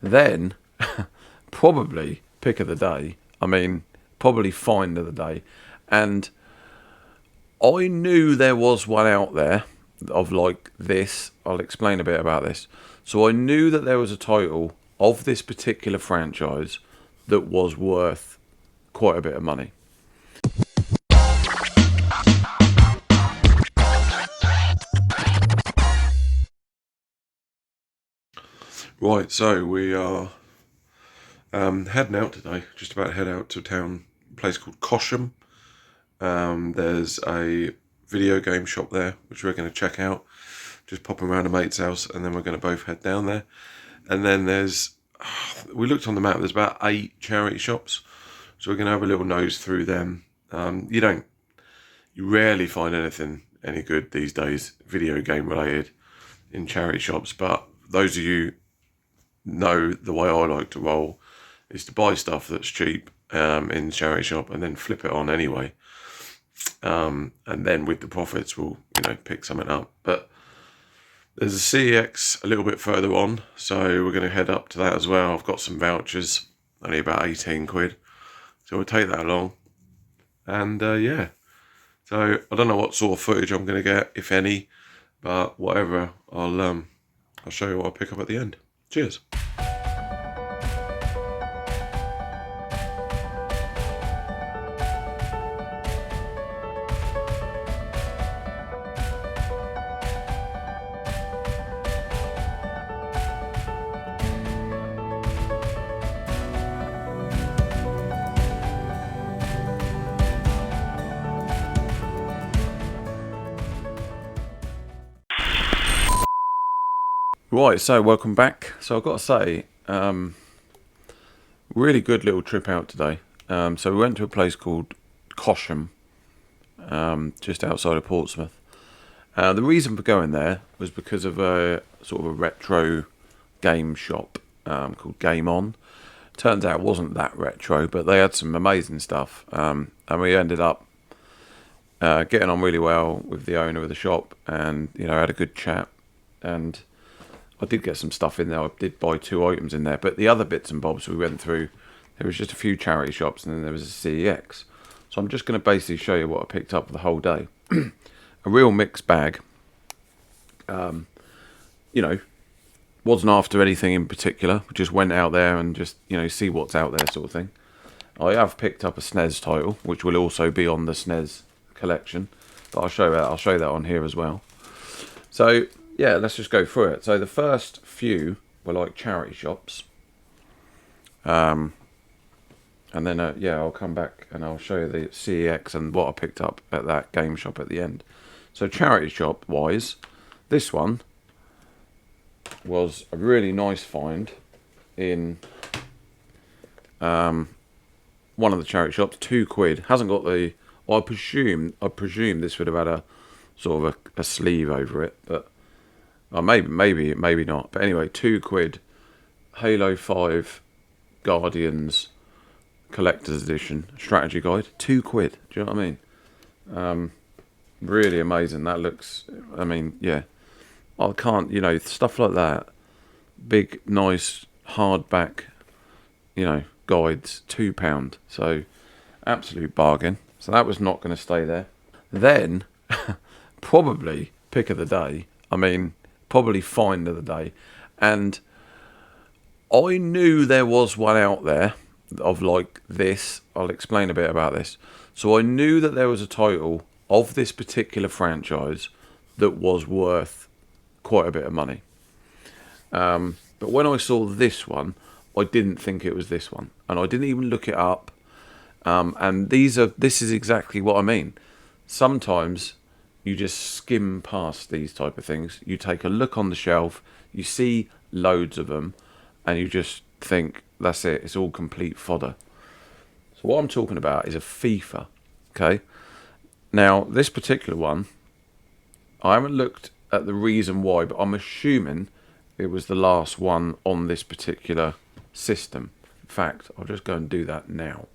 Then, probably pick of the day. I mean, probably find of the day. And I knew there was one out there of like this. I'll explain a bit about this. So I knew that there was a title of this particular franchise that was worth quite a bit of money. Right, so we are heading out today. Just about to head out to a place called Cosham. There's a video game shop there, which we're going to check out. Just popping around a mate's house, and then we're going to both head down there. And then we looked on the map, there's about 8 charity shops. So we're going to have a little nose through them. You rarely find anything any good these days, video game related, in charity shops. But those of you know the way I like to roll is to buy stuff that's cheap in the charity shop and then flip it on anyway. And then with the profits, we'll pick something up. But there's a CEX a little bit further on, so we're going to head up to that as well. I've got some vouchers, only about 18 quid, so we'll take that along. And yeah, so I don't know what sort of footage I'm going to get, if any, but whatever, I'll show you what I pick up at the end. Cheers. Right, so welcome back. So I've got to say, really good little trip out today. So we went to a place called Cosham, just outside of Portsmouth. The reason for going there was because of a sort of a retro game shop called Game On. Turns out it wasn't that retro, but they had some amazing stuff. And we ended up getting on really well with the owner of the shop, and had a good chat. And I did get some stuff in there. I did buy 2 items in there, but the other bits and bobs we went through, there was just a few charity shops, and then there was a CEX. So I'm just going to basically show you what I picked up for the whole day. A real mixed bag. Wasn't after anything in particular. Just went out there and just see what's out there, sort of thing. I have picked up a SNES title, which will also be on the SNES collection, but I'll show that on here as well. So yeah, let's just go through it. So the first few were like charity shops. And then, I'll come back and I'll show you the CEX and what I picked up at that game shop at the end. So charity shop wise, this one was a really nice find in one of the charity shops. 2 quid. Hasn't got the... Well, I presume this would have had a sort of a sleeve over it, but... maybe not. But anyway, 2 quid. Halo 5 Guardians Collector's Edition Strategy Guide. 2 quid. Do you know what I mean? Really amazing. That looks... yeah. I can't... stuff like that. Big, nice, hardback, guides. £2. So, absolute bargain. So that was not going to stay there. Then, probably pick of the day. Probably find of the day. And I knew there was one out there of like this. I'll explain a bit about this. So I knew that there was a title of this particular franchise that was worth quite a bit of money. But when I saw this one, I didn't think it was this one. And I didn't even look it up. And this is exactly what I mean. Sometimes you just skim past these type of things. You take a look on the shelf, you see loads of them, and you just think, that's it, it's all complete fodder. So what I'm talking about is a FIFA, okay? Now, this particular one, I haven't looked at the reason why, but I'm assuming it was the last one on this particular system. In fact, I'll just go and do that now.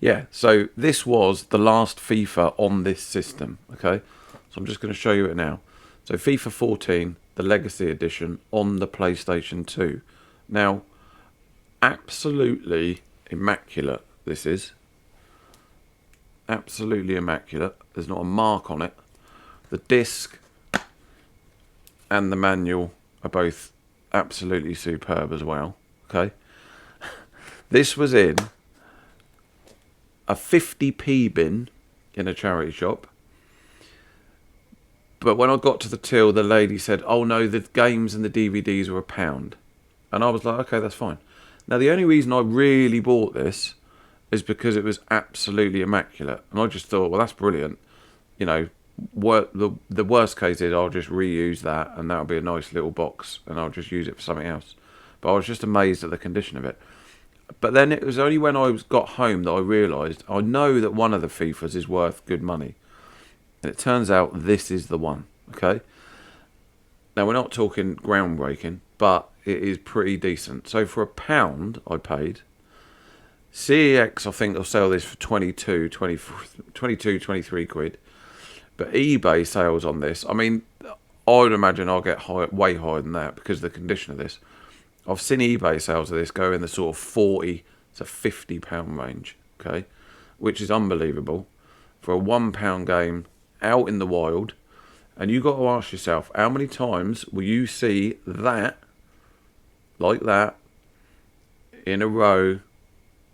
Yeah, so this was the last FIFA on this system, okay? So I'm just going to show you it now. So FIFA 14, the Legacy Edition on the PlayStation 2. Now, absolutely immaculate this is. Absolutely immaculate. There's not a mark on it. The disc and the manual are both absolutely superb as well. Okay. This was in a 50p bin in a charity shop. But when I got to the till, the lady said, oh no, the games and the DVDs were £1. And I was like, okay, that's fine. Now, the only reason I really bought this is because it was absolutely immaculate. And I just thought, well, that's brilliant. You know, the worst case is I'll just reuse that and that'll be a nice little box and I'll just use it for something else. But I was just amazed at the condition of it. But then it was only when I got home that I realised, I know that one of the FIFAs is worth good money. And it turns out this is the one, okay? Now, we're not talking groundbreaking, but it is pretty decent. So for £1 I paid. CEX, I think, will sell this for 22, 23 quid. But eBay sales on this, I mean, I would imagine I'll get way higher than that because of the condition of this. I've seen eBay sales of this go in the sort of £40 to £50 range, okay? Which is unbelievable for a £1 game out in the wild. And you got to ask yourself, how many times will you see that, like that, in a row,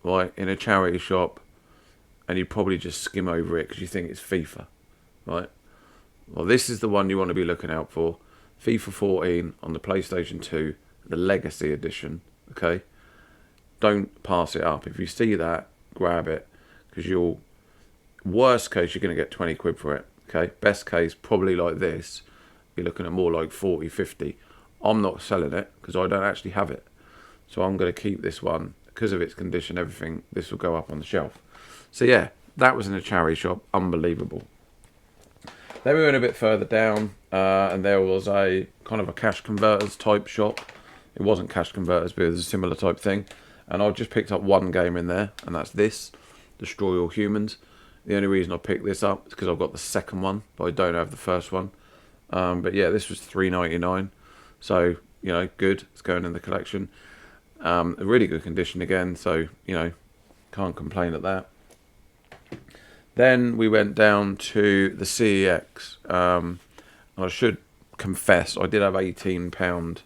right, in a charity shop, and you probably just skim over it because you think it's FIFA, right? Well, this is the one you want to be looking out for. FIFA 14 on the PlayStation 2, the Legacy Edition, okay? Don't pass it up. If you see that, grab it, because you'll, worst case, you're going to get 20 quid for it, okay? Best case, probably like this, you're looking at more like 40, 50. I'm not selling it because I don't actually have it. So I'm going to keep this one because of its condition, everything. This will go up on the shelf. So yeah, that was in a charity shop. Unbelievable. Then we went a bit further down and there was a kind of a cash converters type shop. It wasn't cash converters, but it was a similar type thing. And I just picked up one game in there, and that's this, Destroy All Humans. The only reason I picked this up is because I've got the second one, but I don't have the first one. But yeah, this was $3.99. So, you know, good. It's going in the collection. A really good condition again, so, you know, can't complain at that. Then we went down to the CEX. I should confess, I did have £18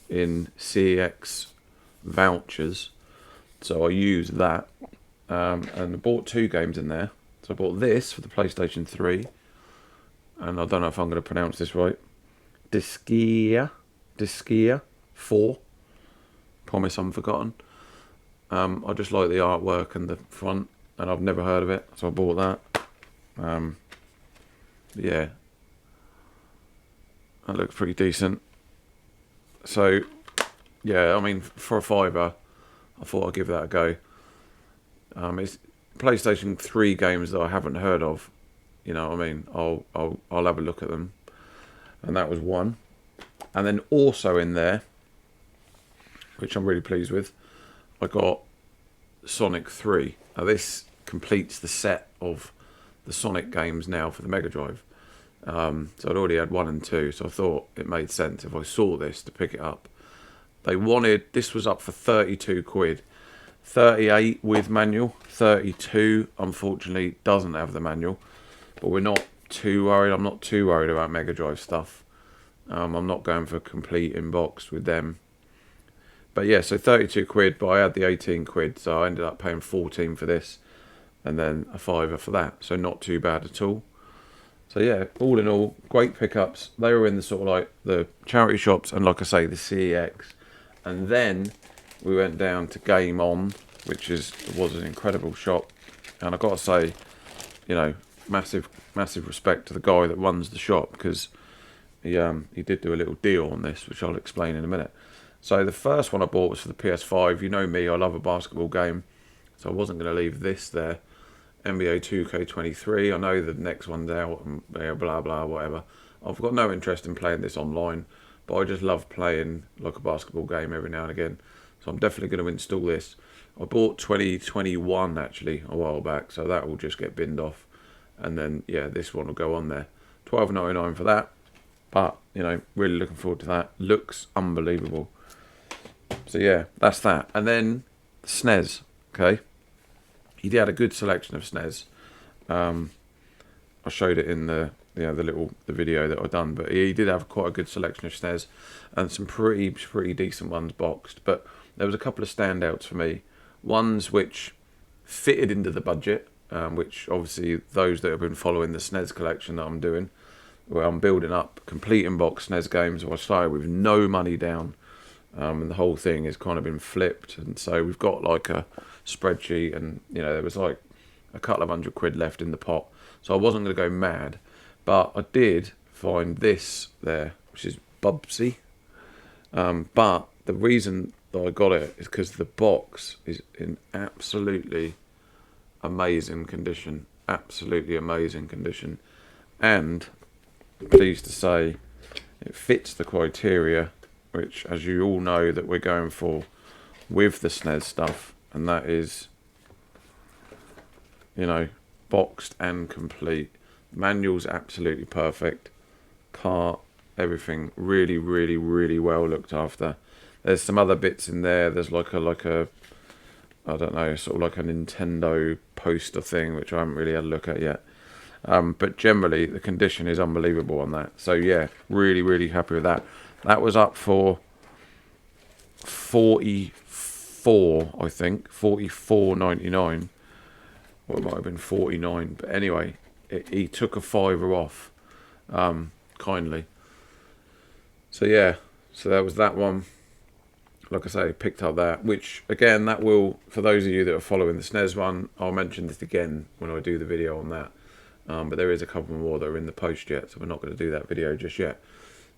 in CEX vouchers, so I used that. And I bought 2 games in there. So I bought this for the PlayStation 3. And I don't know if I'm going to pronounce this right. Diskia 4. Promise I'm forgotten. I just like the artwork and the front, and I've never heard of it, so I bought that. Yeah, that looks pretty decent. So, yeah, I mean, for a £5, I thought I'd give that a go. It's PlayStation 3 games that I haven't heard of. You know what I mean? I'll have a look at them, and that was one. And then also in there, which I'm really pleased with, I got Sonic 3. Now this completes the set of the Sonic games now for the Mega Drive. So I'd already had 1 and 2, so I thought it made sense if I saw this to pick it up. They wanted, this was up for 32 quid. 38 with manual. 32, unfortunately, doesn't have the manual. But we're not too worried. I'm not too worried about Mega Drive stuff. I'm not going for a complete inbox with them. But yeah, so 32 quid, but I had the 18 quid, so I ended up paying 14 for this, and then a £5 for that, so not too bad at all. So yeah, all in all, great pickups. They were in the sort of like the charity shops, and like I say, the CEX. And then we went down to Game On, which was an incredible shop. And I've got to say, you know, massive respect to the guy that runs the shop, because he did do a little deal on this, which I'll explain in a minute. So the first one I bought was for the PS5. You know me, I love a basketball game, so I wasn't going to leave this there. NBA 2K23, I know the next one's out, and blah, blah, whatever. I've got no interest in playing this online, but I just love playing like a basketball game every now and again. So I'm definitely going to install this. I bought 2021, actually, a while back, so that will just get binned off. And then, yeah, this one will go on there. $12.99 for that. But, you know, really looking forward to that. Looks unbelievable. So yeah, that's that. And then SNES. Okay, he had a good selection of SNES. I showed it in the the video that I done, but he did have quite a good selection of SNES and some pretty decent ones boxed. But there was a couple of standouts for me, ones which fitted into the budget, which obviously those that have been following the SNES collection that I'm doing, where I'm building up complete in-box SNES games. I started with no money down, and the whole thing has kind of been flipped, and so we've got like a spreadsheet, and there was like a couple of £100 left in the pot, so I wasn't going to go mad, but I did find this there, which is Bubsy, but the reason that I got it is because the box is in absolutely amazing condition, and pleased to say it fits the criteria, which, as you all know, that we're going for with the SNES stuff, and that is, boxed and complete. Manual's absolutely perfect. Cart, everything really, really, really well looked after. There's some other bits in there. There's like a I don't know, sort of like a Nintendo poster thing, which I haven't really had a look at yet. But generally, the condition is unbelievable on that. So yeah, really, really happy with that. That was up for 44, I think, 44.99. Or it might have been 49. But anyway, he took a fiver off, kindly. So yeah, so that was that one. Like I say, picked up that, which again, that will, for those of you that are following the SNES one, I'll mention this again when I do the video on that. But there is a couple more that are in the post yet, so we're not going to do that video just yet.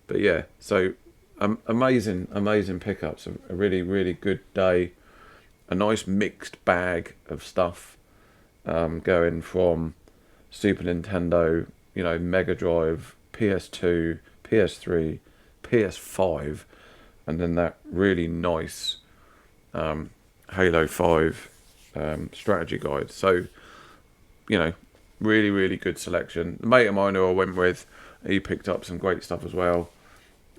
But yeah, so amazing pickups. A really, really good day. A nice mixed bag of stuff, going from Super Nintendo, Mega Drive, PS2, PS3, PS5, and then that really nice Halo 5 strategy guide. So, really, really good selection. The mate of mine who I went with, he picked up some great stuff as well.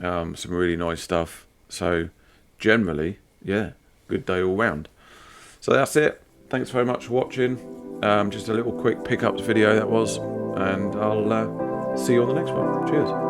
Some really nice stuff. So, generally, yeah, good day all round. So that's it. Thanks very much for watching. Just a little quick pickups video that was. And I'll see you on the next one. Cheers.